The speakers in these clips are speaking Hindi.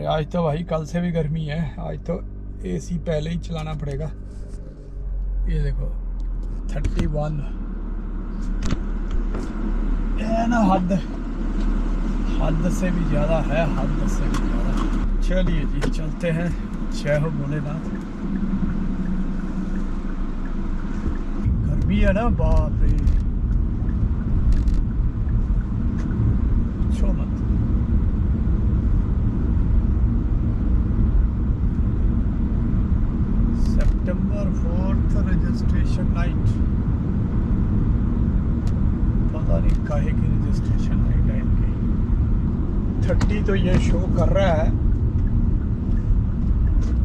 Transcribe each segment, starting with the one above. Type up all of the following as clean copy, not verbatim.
आज तो भाई कल से भी गर्मी है, आज तो एसी पहले ही चलाना पड़ेगा। ये देखो 31 है ना, हद से भी ज़्यादा है, हद से भी ज़्यादा। चलिए जी चलते हैं, जय हो भोलेनाथ। गर्मी है ना, बाप रे पूछो मत। सितंबर 4 रजिस्ट्रेशन नाइट, पता नहीं काहे की रजिस्ट्रेशन नाइट है इनकी। 30 तो ये शो कर रहा है,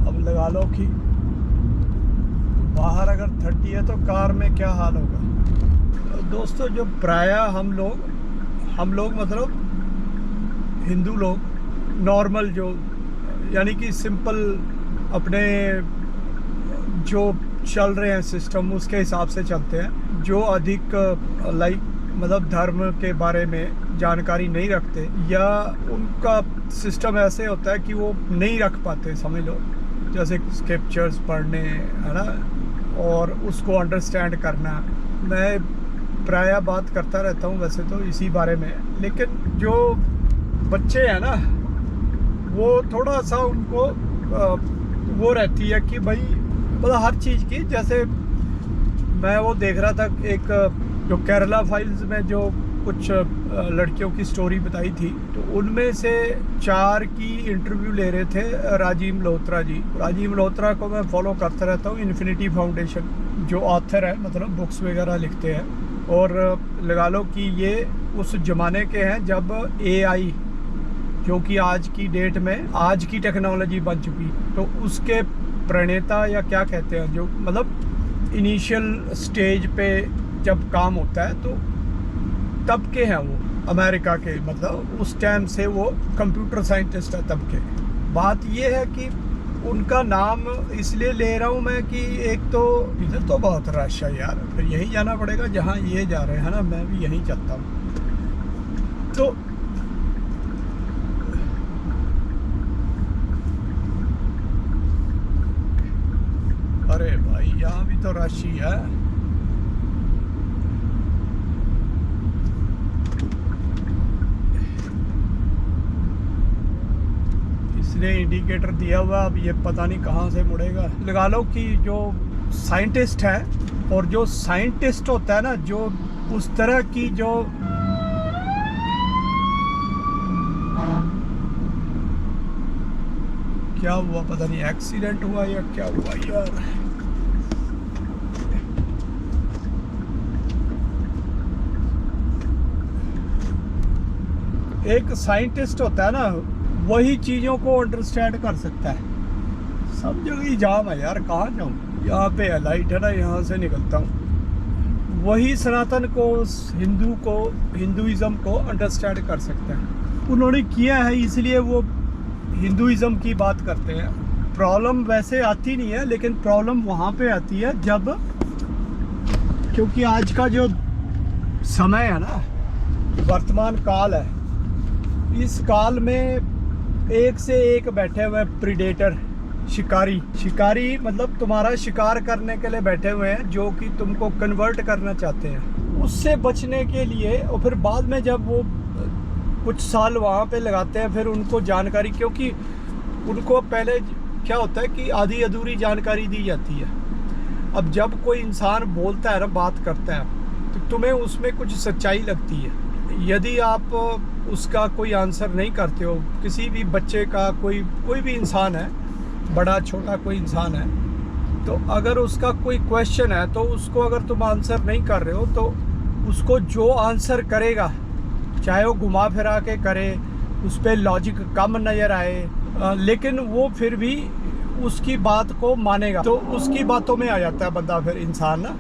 अब लगा लो कि बाहर अगर 30 है तो कार में क्या हाल होगा। तो दोस्तों जो प्राय हम लोग मतलब हिंदू लोग नॉर्मल जो यानी कि सिंपल अपने जो चल रहे हैं सिस्टम उसके हिसाब से चलते हैं। जो अधिक मतलब धर्म के बारे में जानकारी नहीं रखते या उनका सिस्टम ऐसे होता है कि वो नहीं रख पाते, समझ लो, जैसे स्क्रिप्चर्स पढ़ने है ना, और उसको अंडरस्टैंड करना। मैं प्राय बात करता रहता हूँ वैसे तो इसी बारे में, लेकिन जो बच्चे हैं ना वो थोड़ा सा उनको वो रहती है कि भाई मतलब हर चीज़ की, जैसे मैं वो देख रहा था एक जो केरला फाइल्स में जो कुछ लड़कियों की स्टोरी बताई थी, तो उनमें से 4 की इंटरव्यू ले रहे थे राजीव मल्होत्रा जी। राजीव मल्होत्रा को मैं फॉलो करता रहता हूँ, इन्फिनिटी फाउंडेशन जो ऑथर है, मतलब बुक्स वगैरह लिखते हैं। और लगा लो कि ये उस ज़माने के हैं जब AI जो कि आज की डेट में आज की टेक्नोलॉजी बन चुकी, तो उसके प्रणेता या क्या कहते हैं, जो मतलब इनिशियल स्टेज पे जब काम होता है तो तब के हैं वो अमेरिका के, मतलब उस टाइम से वो कंप्यूटर साइंटिस्ट है तब के। बात ये है कि उनका नाम इसलिए ले रहा हूँ मैं कि एक तो इधर तो बहुत रश है यार, फिर यहीं जाना पड़ेगा जहाँ ये जा रहे हैं ना, मैं भी यहीं चलता हूँ। तो अरे भाई यहाँ भी तो रश ही है। इसने इंडिकेटर दिया हुआ, अब ये पता नहीं कहाँ से मुड़ेगा। लगा लो कि जो साइंटिस्ट है, और जो साइंटिस्ट होता है ना, जो उस तरह की जो क्या हुआ पता नहीं, एक्सीडेंट हुआ या क्या हुआ यार। एक साइंटिस्ट होता है ना, वही चीज़ों को अंडरस्टैंड कर सकता है। सब जगह ही जाम है यार, कहाँ जाऊँ। यहाँ पे है लाइट है ना, यहाँ से निकलता हूँ। वही सनातन को, हिंदुइज़्म को अंडरस्टैंड कर सकता है। उन्होंने किया है, इसलिए वो हिंदुइज़्म की बात करते हैं। प्रॉब्लम वैसे आती नहीं है, लेकिन प्रॉब्लम वहाँ पे आती है जब, क्योंकि आज का जो समय है ना, वर्तमान काल है, इस काल में एक से एक बैठे हुए प्रीडेटर, शिकारी मतलब तुम्हारा शिकार करने के लिए बैठे हुए हैं, जो कि तुमको कन्वर्ट करना चाहते हैं। उससे बचने के लिए, और फिर बाद में जब वो कुछ साल वहाँ पे लगाते हैं, फिर उनको जानकारी, क्योंकि उनको पहले क्या होता है कि आधी अधूरी जानकारी दी जाती है। अब जब कोई इंसान बोलता है ना, बात करता है, तो तुम्हें उसमें कुछ सच्चाई लगती है। यदि आप उसका कोई आंसर नहीं करते हो, किसी भी बच्चे का, कोई भी इंसान है, बड़ा छोटा कोई इंसान है, तो अगर उसका कोई क्वेश्चन है तो उसको अगर तुम आंसर नहीं कर रहे हो, तो उसको जो आंसर करेगा, चाहे वो घुमा फिरा के करे, उस पर लॉजिक कम नज़र आए, लेकिन वो फिर भी उसकी बात को मानेगा, तो उसकी बातों में आ जाता है बंदा, फिर इंसान ना।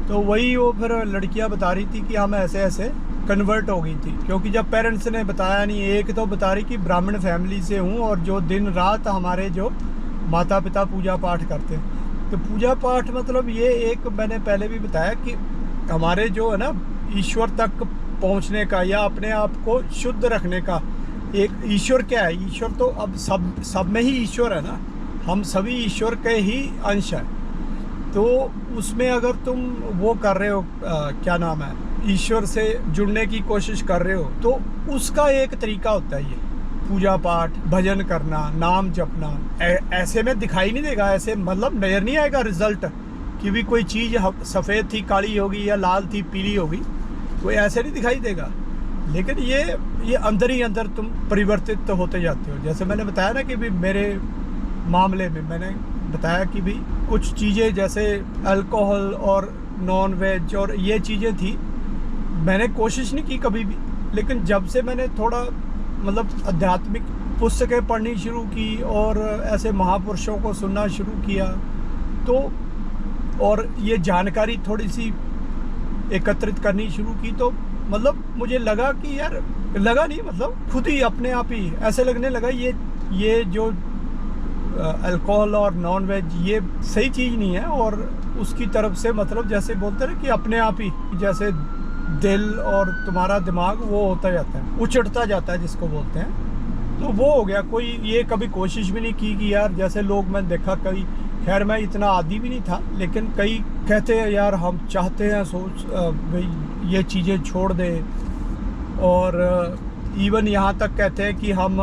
तो वही वो फिर लड़कियां बता रही थी कि हम ऐसे ऐसे कन्वर्ट हो गई थी, क्योंकि जब पेरेंट्स ने बताया नहीं। एक तो बता रही कि ब्राह्मण फैमिली से हूँ, और जो दिन रात हमारे जो माता पिता पूजा पाठ करते हैं, तो पूजा पाठ मतलब ये एक मैंने पहले भी बताया कि हमारे जो है ना ईश्वर तक पहुंचने का या अपने आप को शुद्ध रखने का एक ईश्वर क्या है, ईश्वर तो अब सब में ही ईश्वर है ना, हम सभी ईश्वर के ही अंश हैं। तो उसमें अगर तुम वो कर रहे हो क्या नाम है, ईश्वर से जुड़ने की कोशिश कर रहे हो, तो उसका एक तरीका होता है ये पूजा पाठ, भजन करना, नाम जपना। ऐसे में दिखाई नहीं देगा, ऐसे मतलब नज़र नहीं आएगा रिजल्ट कि भी कोई चीज़ सफ़ेद थी काली होगी या लाल थी पीली होगी, कोई ऐसे नहीं दिखाई देगा। लेकिन ये अंदर ही अंदर तुम परिवर्तित तो होते जाते हो। जैसे मैंने बताया ना कि भी मेरे मामले में मैंने बताया कि भी कुछ चीज़ें जैसे अल्कोहल और नॉन वेज और ये चीज़ें थी, मैंने कोशिश नहीं की कभी भी। लेकिन जब से मैंने थोड़ा मतलब आध्यात्मिक पुस्तकें पढ़नी शुरू की और ऐसे महापुरुषों को सुनना शुरू किया, तो और ये जानकारी थोड़ी सी एकत्रित करनी शुरू की, तो मतलब मुझे लगा कि यार, लगा नहीं मतलब खुद ही अपने आप ही ऐसे लगने लगा ये जो अल्कोहल और नॉन वेज ये सही चीज़ नहीं है। और उसकी तरफ से मतलब जैसे बोलते हैं कि अपने आप ही जैसे दिल और तुम्हारा दिमाग वो होता जाता है, उचटता जाता है जिसको बोलते हैं, तो वो हो गया। कोई ये कभी कोशिश भी नहीं की कि यार जैसे लोग मैंने देखा कई, खैर मैं इतना आदी भी नहीं था, लेकिन कई कहते हैं यार हम चाहते हैं सोच भाई ये चीज़ें छोड़ दे, और इवन यहाँ तक कहते हैं कि हम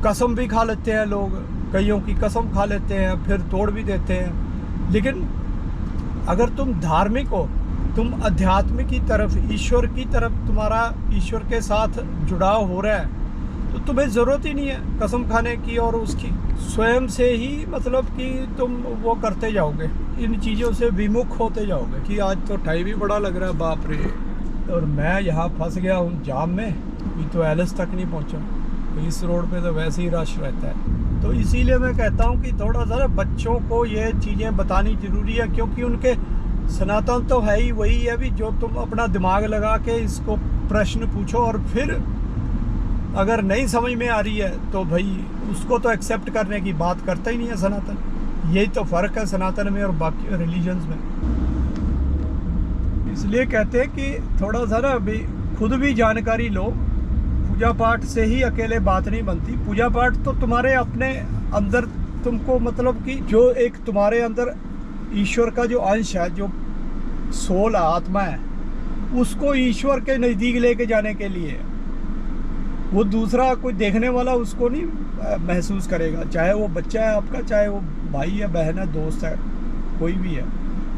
कसम भी खा लेते हैं, लोग कईयों की कसम खा लेते हैं फिर तोड़ भी देते हैं। लेकिन अगर तुम धार्मिक हो, तुम अध्यात्म की तरफ, ईश्वर की तरफ, तुम्हारा ईश्वर के साथ जुड़ाव हो रहा है, तो तुम्हें ज़रूरत ही नहीं है कसम खाने की और उसकी। स्वयं से ही मतलब कि तुम वो करते जाओगे, इन चीज़ों से विमुख होते जाओगे। कि आज तो टाइम भी बड़ा लग रहा है, बाप रे, और मैं यहाँ फंस गया हूँ जाम में, अभी तो एलिस तक नहीं पहुँचा। इस रोड पे तो वैसे ही रश रहता है। तो इसीलिए मैं कहता हूँ कि थोड़ा सा बच्चों को ये चीज़ें बतानी ज़रूरी है, क्योंकि उनके सनातन तो है ही वही है भी, जो तुम अपना दिमाग लगा के इसको प्रश्न पूछो और फिर अगर नहीं समझ में आ रही है तो भाई उसको तो एक्सेप्ट करने की बात करता ही नहीं है सनातन। यही तो फ़र्क है सनातन में और बाकी रिलीजन्स में। इसलिए कहते हैं कि थोड़ा सा ना भी खुद भी जानकारी लो। पूजा पाठ से ही अकेले बात नहीं बनती। पूजा पाठ तो तुम्हारे अपने अंदर तुमको मतलब कि जो एक तुम्हारे अंदर ईश्वर का जो अंश है, जो सोल आत्मा है, उसको ईश्वर के नज़दीक लेके जाने के लिए। वो दूसरा कोई देखने वाला उसको नहीं महसूस करेगा, चाहे वो बच्चा है आपका, चाहे वो भाई है, बहन है, दोस्त है, कोई भी है,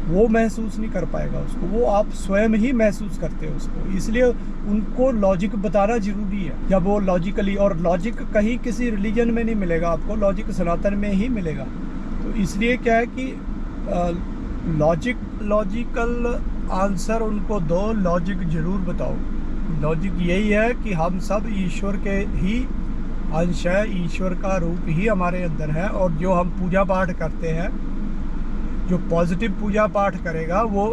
वो महसूस नहीं कर पाएगा उसको। वो आप स्वयं ही महसूस करते हो उसको। इसलिए उनको लॉजिक बताना ज़रूरी है। जब वो लॉजिकली, और लॉजिक कहीं किसी रिलीजन में नहीं मिलेगा आपको, लॉजिक सनातन में ही मिलेगा। तो इसलिए क्या है कि लॉजिकल आंसर उनको दो, लॉजिक ज़रूर बताओ। लॉजिक यही है कि हम सब ईश्वर के ही अंश है, ईश्वर का रूप ही हमारे अंदर है। और जो हम पूजा पाठ करते हैं, जो पॉजिटिव पूजा पाठ करेगा वो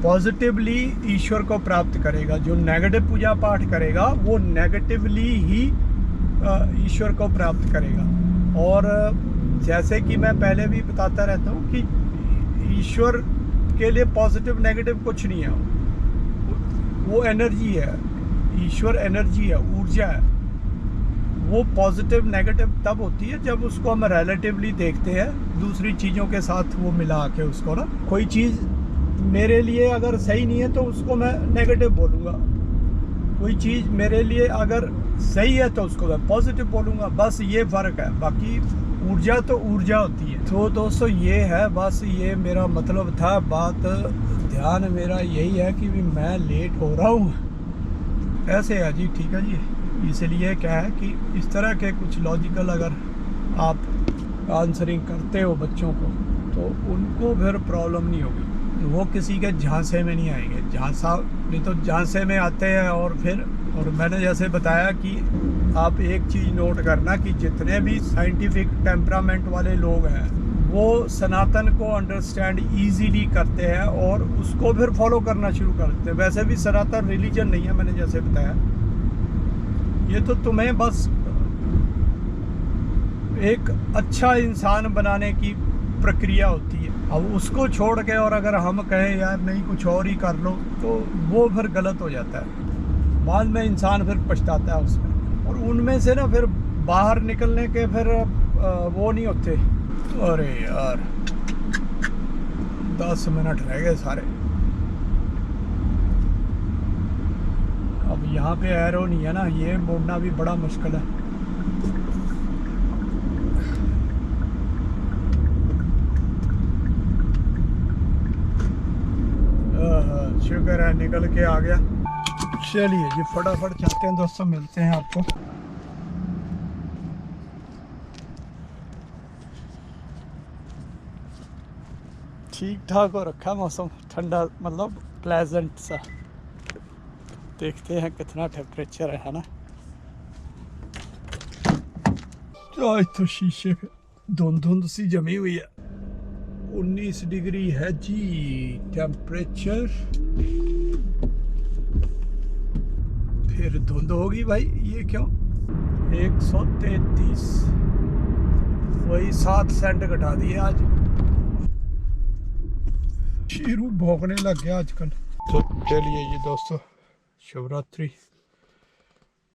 पॉजिटिवली ईश्वर को प्राप्त करेगा। जो नेगेटिव पूजा पाठ करेगा वो नेगेटिवली ही ईश्वर को प्राप्त करेगा। और जैसे कि मैं पहले भी बताता रहता हूँ कि ईश्वर के लिए पॉजिटिव नेगेटिव कुछ नहीं है, वो एनर्जी है। ईश्वर एनर्जी है, ऊर्जा है। वो पॉजिटिव नेगेटिव तब होती है जब उसको हम रिलेटिवली देखते हैं दूसरी चीज़ों के साथ, वो मिला के उसको ना। कोई चीज़ मेरे लिए अगर सही नहीं है तो उसको मैं नेगेटिव बोलूँगा, कोई चीज़ मेरे लिए अगर सही है तो उसको मैं पॉजिटिव बोलूँगा। बस ये फ़र्क है, बाकी ऊर्जा तो ऊर्जा होती है। तो दोस्तों ये है, बस ये मेरा मतलब था। बात ध्यान मेरा यही है कि भी मैं लेट हो रहा हूँ ऐसे है जी, ठीक है जी। इसलिए क्या है कि इस तरह के कुछ लॉजिकल अगर आप आंसरिंग करते हो बच्चों को तो उनको फिर प्रॉब्लम नहीं होगी, तो वो किसी के झांसे में नहीं आएंगे। झांसा नहीं तो झांसे में आते हैं। और फिर और मैंने जैसे बताया कि आप एक चीज़ नोट करना कि जितने भी साइंटिफिक टेम्परामेंट वाले लोग हैं वो सनातन को अंडरस्टैंड इजीली करते हैं और उसको फिर फॉलो करना शुरू कर देते हैं। वैसे भी सनातन रिलीजन नहीं है, मैंने जैसे बताया, ये तो तुम्हें बस एक अच्छा इंसान बनाने की प्रक्रिया होती है। अब उसको छोड़ के और अगर हम कहें यार नहीं कुछ और ही कर लो, तो वो फिर गलत हो जाता है। बाद में इंसान फिर पछताता है उसमें, और उनमें से ना फिर बाहर निकलने के फिर वो नहीं होते। अरे यार 10 मिनट रह गए सारे। अब यहाँ पे एरो नहीं है ना, ये मोड़ना भी बड़ा मुश्किल है। शुक्र है निकल के आ गया। चलिए जी फटाफट चलते हैं दोस्तों, मिलते हैं आपको। ठीक ठाक हो रखा है मौसम, ठंडा मतलब प्लेजेंट सा। देखते हैं कितना टेम्परेचर है ना। तो आज तो शीशे पे धुंध सी जमी हुई है। 19 डिग्री है जी टेम्परेचर। फिर धुंध होगी भाई, ये क्यों? 133, वही 7 सेंट घटा दिए आज। शेरू भौंकने लग गया आजकल। तो चलिए ये दोस्तों, शिवरात्रि।